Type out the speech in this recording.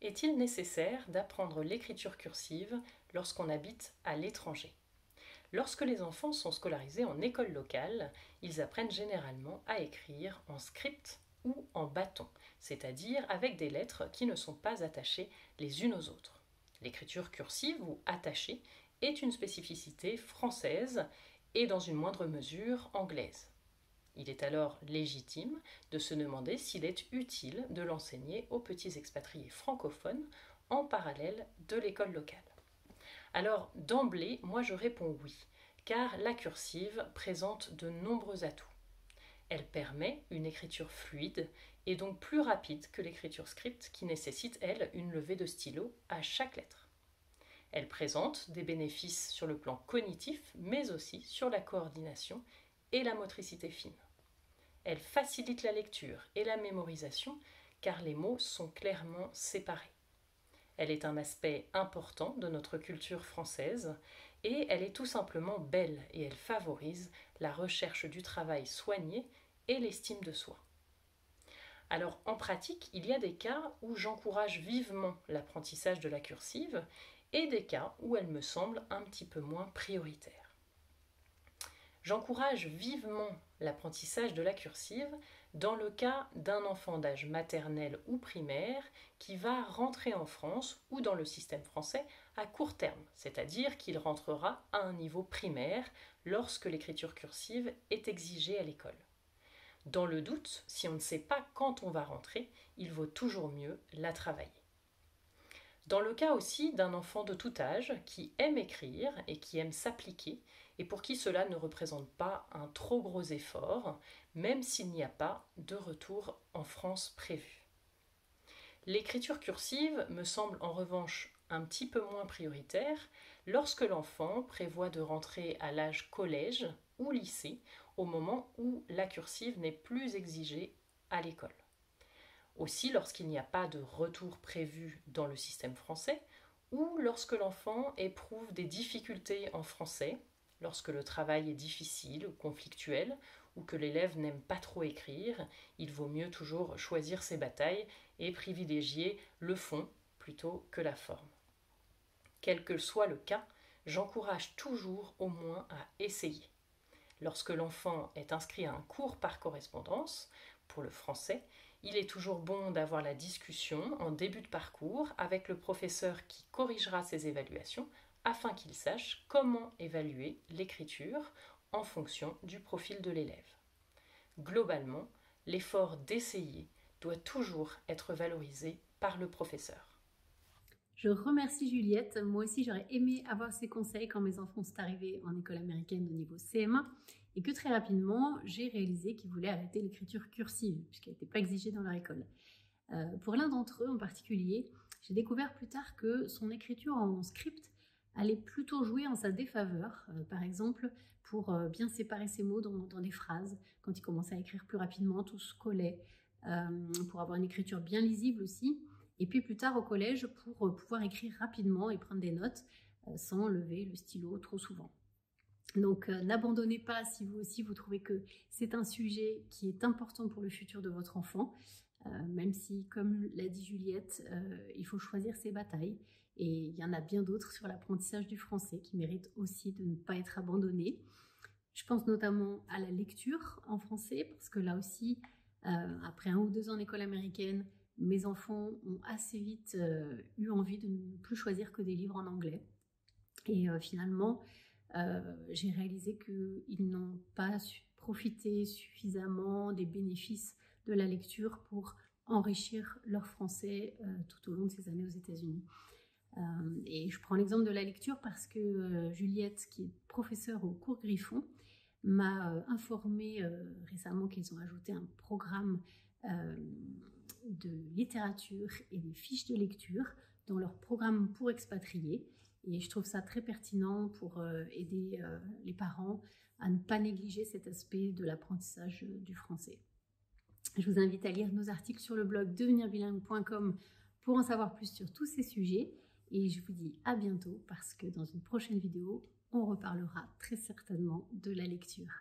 Est-il nécessaire d'apprendre l'écriture cursive lorsqu'on habite à l'étranger? Lorsque les enfants sont scolarisés en école locale, ils apprennent généralement à écrire en script ou en bâton, c'est-à-dire avec des lettres qui ne sont pas attachées les unes aux autres. L'écriture cursive ou attachée est une spécificité française et dans une moindre mesure anglaise. Il est alors légitime de se demander s'il est utile de l'enseigner aux petits expatriés francophones en parallèle de l'école locale. Alors d'emblée, moi je réponds oui, car la cursive présente de nombreux atouts. Elle permet une écriture fluide et donc plus rapide que l'écriture script qui nécessite, elle, une levée de stylo à chaque lettre. Elle présente des bénéfices sur le plan cognitif, mais aussi sur la coordination et la motricité fine. Elle facilite la lecture et la mémorisation car les mots sont clairement séparés. Elle est un aspect important de notre culture française et elle est tout simplement belle et elle favorise la recherche du travail soigné et l'estime de soi. Alors en pratique, il y a des cas où j'encourage vivement l'apprentissage de la cursive et des cas où elle me semble un petit peu moins prioritaire. J'encourage vivement l'apprentissage de la cursive dans le cas d'un enfant d'âge maternel ou primaire qui va rentrer en France ou dans le système français à court terme, c'est-à-dire qu'il rentrera à un niveau primaire lorsque l'écriture cursive est exigée à l'école. Dans le doute, si on ne sait pas quand on va rentrer, il vaut toujours mieux la travailler. Dans le cas aussi d'un enfant de tout âge qui aime écrire et qui aime s'appliquer et pour qui cela ne représente pas un trop gros effort, même s'il n'y a pas de retour en France prévu. L'écriture cursive me semble en revanche un petit peu moins prioritaire lorsque l'enfant prévoit de rentrer à l'âge collège ou lycée au moment où la cursive n'est plus exigée à l'école. Aussi lorsqu'il n'y a pas de retour prévu dans le système français ou lorsque l'enfant éprouve des difficultés en français, lorsque le travail est difficile ou conflictuel ou que l'élève n'aime pas trop écrire, il vaut mieux toujours choisir ses batailles et privilégier le fond plutôt que la forme. Quel que soit le cas, j'encourage toujours au moins à essayer. Lorsque l'enfant est inscrit à un cours par correspondance, pour le français, il est toujours bon d'avoir la discussion en début de parcours avec le professeur qui corrigera ses évaluations afin qu'il sache comment évaluer l'écriture en fonction du profil de l'élève. Globalement, l'effort d'essayer doit toujours être valorisé par le professeur. Je remercie Juliette. Moi aussi, j'aurais aimé avoir ses conseils quand mes enfants sont arrivés en école américaine au niveau CM1 et que très rapidement, j'ai réalisé qu'ils voulaient arrêter l'écriture cursive puisqu'elle n'était pas exigée dans leur école. Pour l'un d'entre eux en particulier, j'ai découvert plus tard que son écriture en script allait plutôt jouer en sa défaveur, par exemple pour bien séparer ses mots dans des phrases. Quand il commençait à écrire plus rapidement, tout se collait, pour avoir une écriture bien lisible aussi. Et puis plus tard au collège pour pouvoir écrire rapidement et prendre des notes sans lever le stylo trop souvent. Donc n'abandonnez pas si vous aussi vous trouvez que c'est un sujet qui est important pour le futur de votre enfant, même si, comme l'a dit Juliette, il faut choisir ses batailles. Et il y en a bien d'autres sur l'apprentissage du français qui méritent aussi de ne pas être abandonnés. Je pense notamment à la lecture en français, parce que là aussi, après 1 ou 2 ans d'école américaine, mes enfants ont assez vite eu envie de ne plus choisir que des livres en anglais. Et finalement, j'ai réalisé qu'ils n'ont pas profité suffisamment des bénéfices de la lecture pour enrichir leur français tout au long de ces années aux États-Unis. Et je prends l'exemple de la lecture parce que Juliette, qui est professeure au cours Griffon, m'a informé récemment qu'ils ont ajouté un programme de littérature et des fiches de lecture dans leur programme pour expatriés. Et je trouve ça très pertinent pour aider les parents à ne pas négliger cet aspect de l'apprentissage du français. Je vous invite à lire nos articles sur le blog devenirbilingue.com pour en savoir plus sur tous ces sujets. Et je vous dis à bientôt parce que dans une prochaine vidéo, on reparlera très certainement de la lecture.